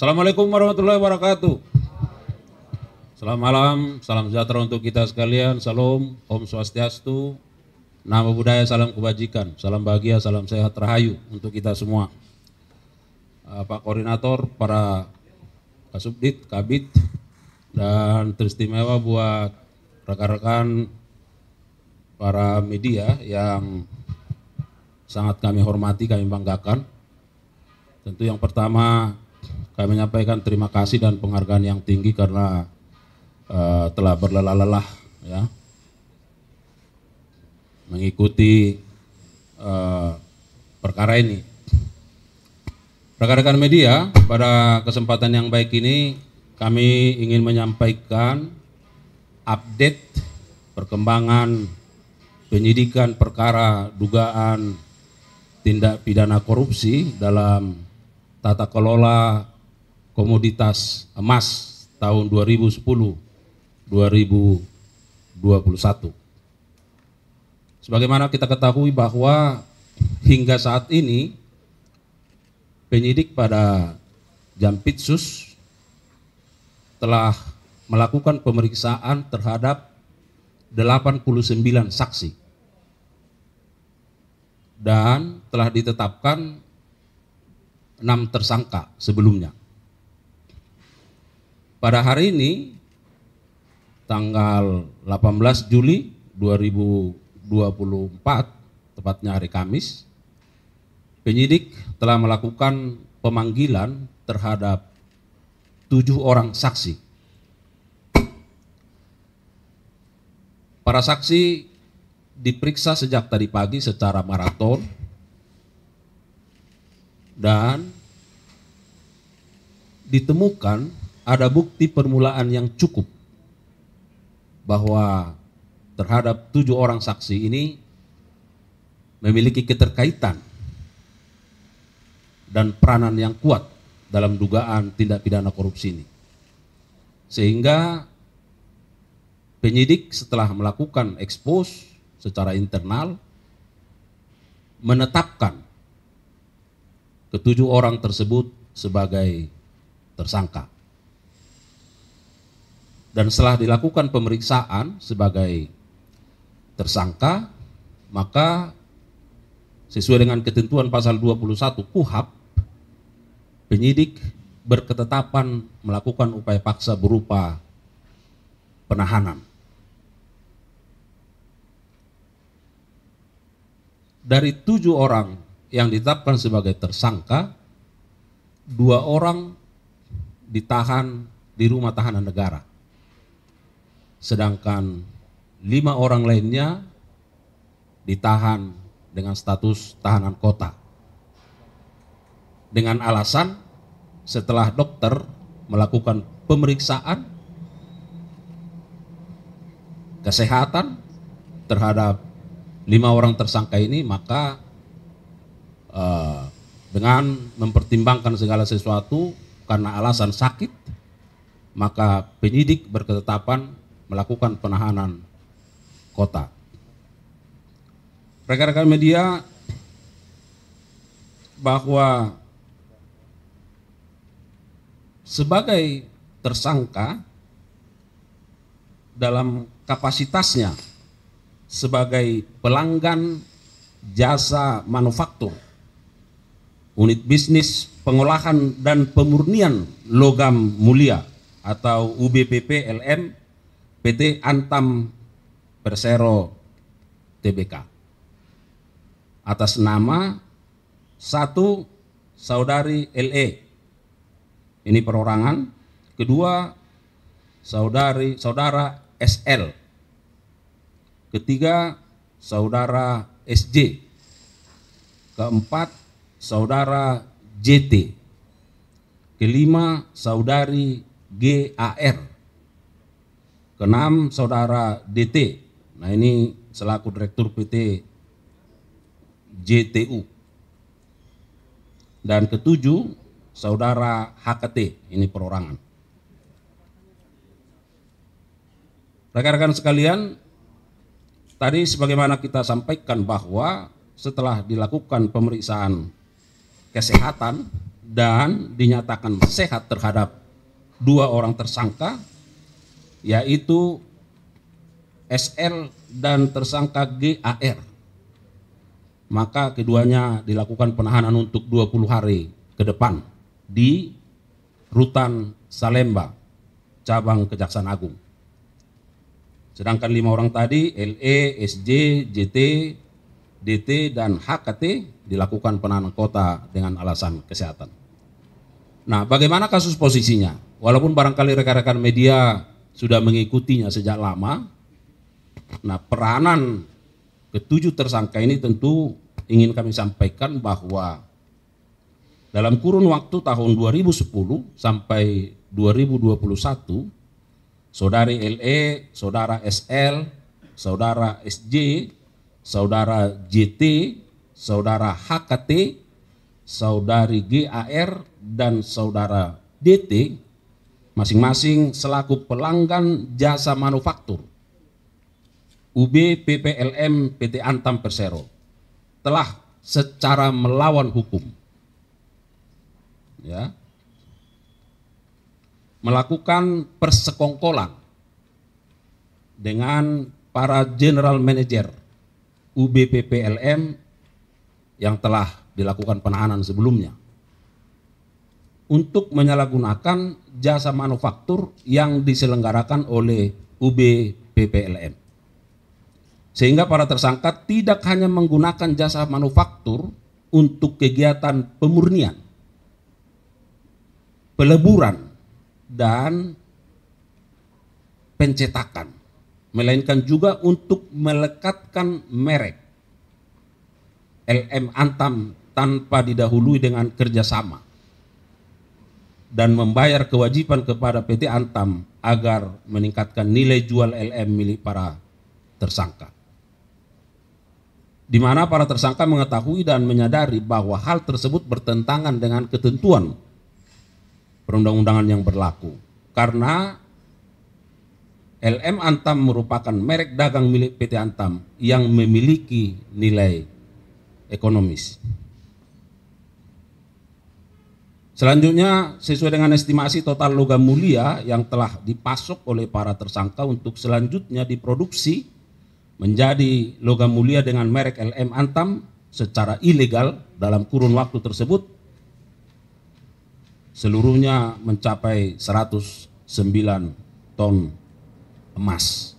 Assalamualaikum warahmatullahi wabarakatuh. Selamat malam, salam sejahtera untuk kita sekalian. Salam, Om Swastiastu, Namo Buddhaya, salam kebajikan, salam bahagia, salam sehat, rahayu untuk kita semua. Pak Koordinator, para Kasubdit, Kabit, dan teristimewa buat rekan-rekan para media yang sangat kami hormati, kami banggakan. Tentu yang pertama kami menyampaikan terima kasih dan penghargaan yang tinggi karena telah berlelah-lelah ya mengikuti perkara ini. Rekan-rekan media, pada kesempatan yang baik ini kami ingin menyampaikan update perkembangan penyidikan perkara dugaan tindak pidana korupsi dalam tata kelola komoditas emas tahun 2010-2021. Sebagaimana kita ketahui bahwa hingga saat ini penyidik pada Jampitsus telah melakukan pemeriksaan terhadap 89 saksi dan telah ditetapkan 6 tersangka sebelumnya. Pada hari ini, tanggal 18 Juli 2024, tepatnya hari Kamis, penyidik telah melakukan pemanggilan terhadap 7 orang saksi. Para saksi diperiksa sejak tadi pagi secara maraton dan ditemukan ada bukti permulaan yang cukup bahwa terhadap 7 orang saksi ini memiliki keterkaitan dan peranan yang kuat dalam dugaan tindak pidana korupsi ini. Sehingga penyidik setelah melakukan ekspos secara internal menetapkan ke-7 orang tersebut sebagai tersangka. Dan setelah dilakukan pemeriksaan sebagai tersangka, maka sesuai dengan ketentuan pasal 21 KUHP, penyidik berketetapan melakukan upaya paksa berupa penahanan. Dari 7 orang yang ditetapkan sebagai tersangka, 2 orang ditahan di rumah tahanan negara. Sedangkan 5 orang lainnya ditahan dengan status tahanan kota. Dengan alasan setelah dokter melakukan pemeriksaan kesehatan terhadap 5 orang tersangka ini, maka dengan mempertimbangkan segala sesuatu karena alasan sakit, maka penyidik berketetapan melakukan penahanan kota. Rekan-rekan media, bahwa sebagai tersangka dalam kapasitasnya sebagai pelanggan jasa manufaktur unit bisnis pengolahan dan pemurnian logam mulia atau UBPP LM PT Antam Persero Tbk atas nama 1 saudari LE, ini perorangan, kedua saudara SL, ketiga saudara SJ, keempat saudara JT, kelima saudari GAR, keenam saudara DT, nah ini selaku Direktur PT JTU, dan ketujuh saudara HKT, ini perorangan. Rekan-rekan sekalian, tadi sebagaimana kita sampaikan bahwa setelah dilakukan pemeriksaan kesehatan dan dinyatakan sehat terhadap 2 orang tersangka, yaitu SL dan tersangka GAR. Maka keduanya dilakukan penahanan untuk 20 hari ke depan di Rutan Salemba, cabang Kejaksaan Agung. Sedangkan 5 orang tadi, LE, SJ, JT, DT, dan HKT dilakukan penahanan kota dengan alasan kesehatan. Nah, bagaimana kasus posisinya? Walaupun barangkali rekan-rekan media sudah mengikutinya sejak lama, nah peranan ke-7 tersangka ini tentu ingin kami sampaikan bahwa dalam kurun waktu tahun 2010 sampai 2021, saudari LE, saudara SL, saudara SJ, saudara JT, saudara HKT, saudari GAR, dan saudara DT masing-masing selaku pelanggan jasa manufaktur UB PPLM PT Antam Persero telah secara melawan hukum melakukan persekongkolan dengan para general manager UB PPLM yang telah dilakukan penahanan sebelumnya untuk menyalahgunakan jasa manufaktur yang diselenggarakan oleh UB PPLM. Sehingga para tersangka tidak hanya menggunakan jasa manufaktur untuk kegiatan pemurnian, peleburan, dan pencetakan, melainkan juga untuk melekatkan merek LM Antam tanpa didahului dengan kerjasama dan membayar kewajiban kepada PT Antam agar meningkatkan nilai jual LM milik para tersangka. Di mana para tersangka mengetahui dan menyadari bahwa hal tersebut bertentangan dengan ketentuan perundang-undangan yang berlaku. Karena LM Antam merupakan merek dagang milik PT Antam yang memiliki nilai ekonomis. Selanjutnya, sesuai dengan estimasi total logam mulia yang telah dipasok oleh para tersangka untuk selanjutnya diproduksi menjadi logam mulia dengan merek LM Antam secara ilegal dalam kurun waktu tersebut, seluruhnya mencapai 109 ton emas.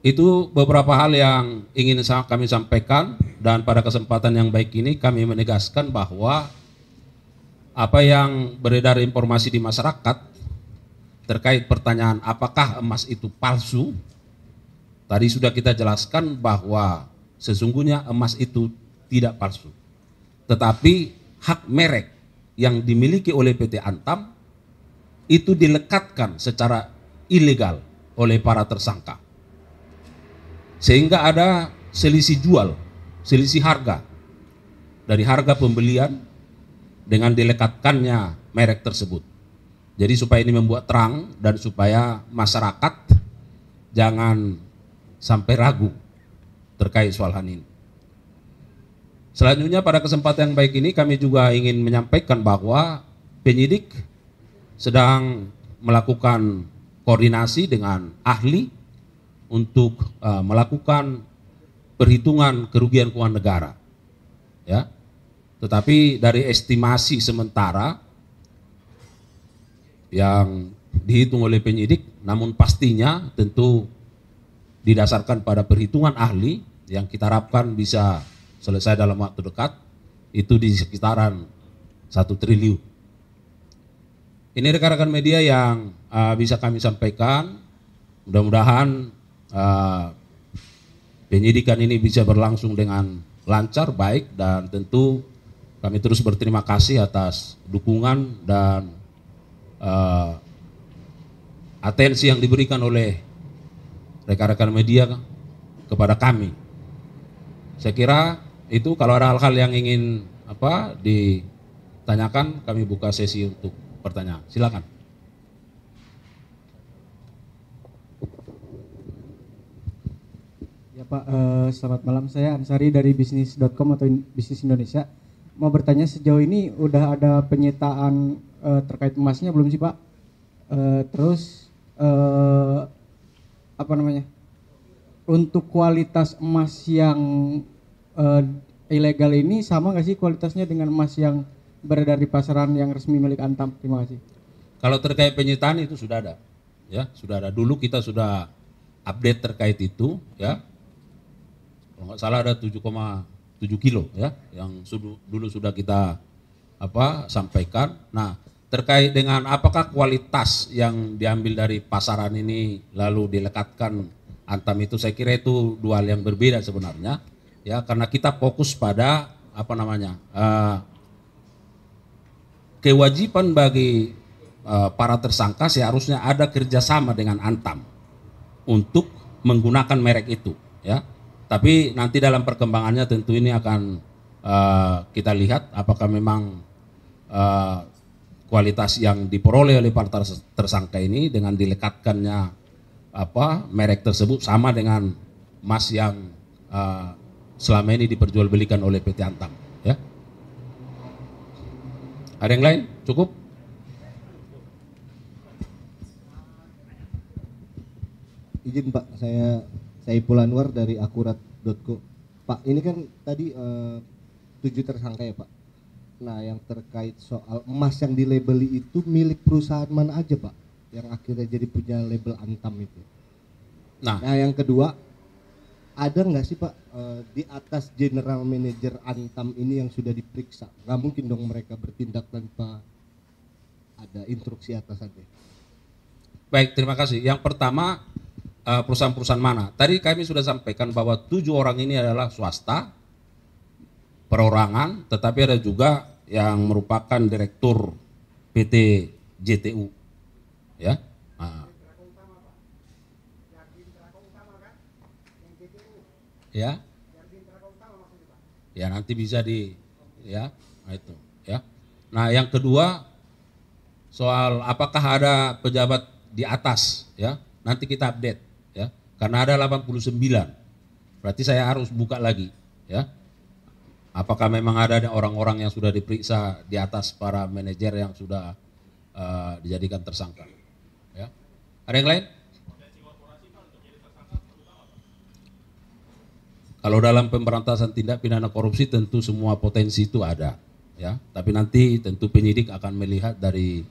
Itu beberapa hal yang ingin kami sampaikan, dan pada kesempatan yang baik ini kami menegaskan bahwa apa yang beredar informasi di masyarakat terkait pertanyaan apakah emas itu palsu, tadi sudah kita jelaskan bahwa sesungguhnya emas itu tidak palsu, tetapi hak merek yang dimiliki oleh PT Antam itu dilekatkan secara ilegal oleh para tersangka, sehingga ada selisih jual, selisih harga dari harga pembelian dengan dilekatkannya merek tersebut. Jadi supaya ini membuat terang dan supaya masyarakat jangan sampai ragu terkait soal hal ini. Selanjutnya pada kesempatan yang baik ini kami juga ingin menyampaikan bahwa penyidik sedang melakukan koordinasi dengan ahli untuk melakukan perhitungan kerugian keuangan negara, ya. Tetapi dari estimasi sementara yang dihitung oleh penyidik, namun pastinya tentu didasarkan pada perhitungan ahli yang kita harapkan bisa selesai dalam waktu dekat, itu di sekitaran 1 triliun. Ini rekan-rekan media yang bisa kami sampaikan. Mudah-mudahan penyidikan ini bisa berlangsung dengan lancar, baik, dan tentu kami terus berterima kasih atas dukungan dan atensi yang diberikan oleh rekan-rekan media kepada kami. Saya kira itu, kalau ada hal-hal yang ingin ditanyakan, kami buka sesi untuk pertanyaan. Silakan. Ya, Pak, selamat malam. Saya Ansari dari bisnis.com atau Bisnis Indonesia. Mau bertanya, sejauh ini udah ada penyitaan terkait emasnya belum sih Pak? Terus apa namanya? Untuk kualitas emas yang ilegal ini sama nggak sih kualitasnya dengan emas yang beredar di pasaran yang resmi milik Antam? Terima kasih. Kalau terkait penyitaan itu sudah ada, ya sudah ada. Dulu kita sudah update terkait itu, ya. Kalau nggak salah ada 7,7 kilo, ya, yang dulu sudah kita sampaikan. Nah, terkait dengan apakah kualitas yang diambil dari pasaran ini lalu dilekatkan Antam itu, saya kira itu dua hal yang berbeda sebenarnya, ya, karena kita fokus pada kewajiban bagi para tersangka seharusnya ada kerjasama dengan Antam untuk menggunakan merek itu, ya. Tapi nanti dalam perkembangannya tentu ini akan kita lihat apakah memang kualitas yang diperoleh oleh para tersangka ini dengan dilekatkannya merek tersebut sama dengan emas yang selama ini diperjualbelikan oleh PT Antam, ya. Ada yang lain? Cukup? Izin Pak, saya Saiful Anwar dari akurat.co. Pak, ini kan tadi 7 tersangka ya Pak. Nah, yang terkait soal emas yang dilabeli itu milik perusahaan mana aja Pak? Yang akhirnya jadi punya label Antam itu. Nah yang kedua, ada nggak sih Pak di atas general manager Antam ini yang sudah diperiksa? Nggak mungkin dong mereka bertindak tanpa ada instruksi atasannya. Baik, terima kasih. Yang pertama, perusahaan-perusahaan mana? Tadi kami sudah sampaikan bahwa 7 orang ini adalah swasta, perorangan, tetapi ada juga yang merupakan direktur PT JTU, ya. Nah. Ya, ya nanti bisa nah itu, ya. Nah yang kedua soal apakah ada pejabat di atas, ya, nanti kita update, ya, karena ada 89, berarti saya harus buka lagi, ya. Apakah memang ada orang-orang yang sudah diperiksa di atas para manajer yang sudah dijadikan tersangka, ya. Ada yang lain? Kalau dalam pemberantasan tindak pidana korupsi tentu semua potensi itu ada, ya. Tapi nanti tentu penyidik akan melihat dari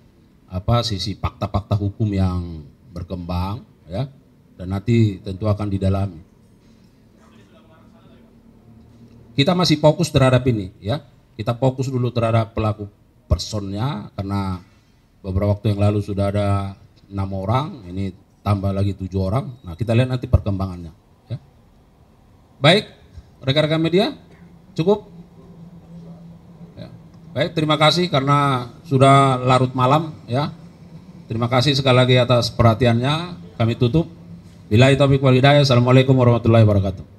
sisi fakta-fakta hukum yang berkembang, ya, dan nanti tentu akan didalami. Kita masih fokus terhadap ini, ya. Kita fokus dulu terhadap pelaku personnya karena beberapa waktu yang lalu sudah ada 6 orang, ini tambah lagi 7 orang. Nah, kita lihat nanti perkembangannya. Baik, rekan-rekan media, cukup? Ya. Baik, terima kasih karena sudah larut malam, ya. Terima kasih sekali lagi atas perhatiannya. Kami tutup. Billahi taufiq wal hidayah. Assalamualaikum warahmatullahi wabarakatuh.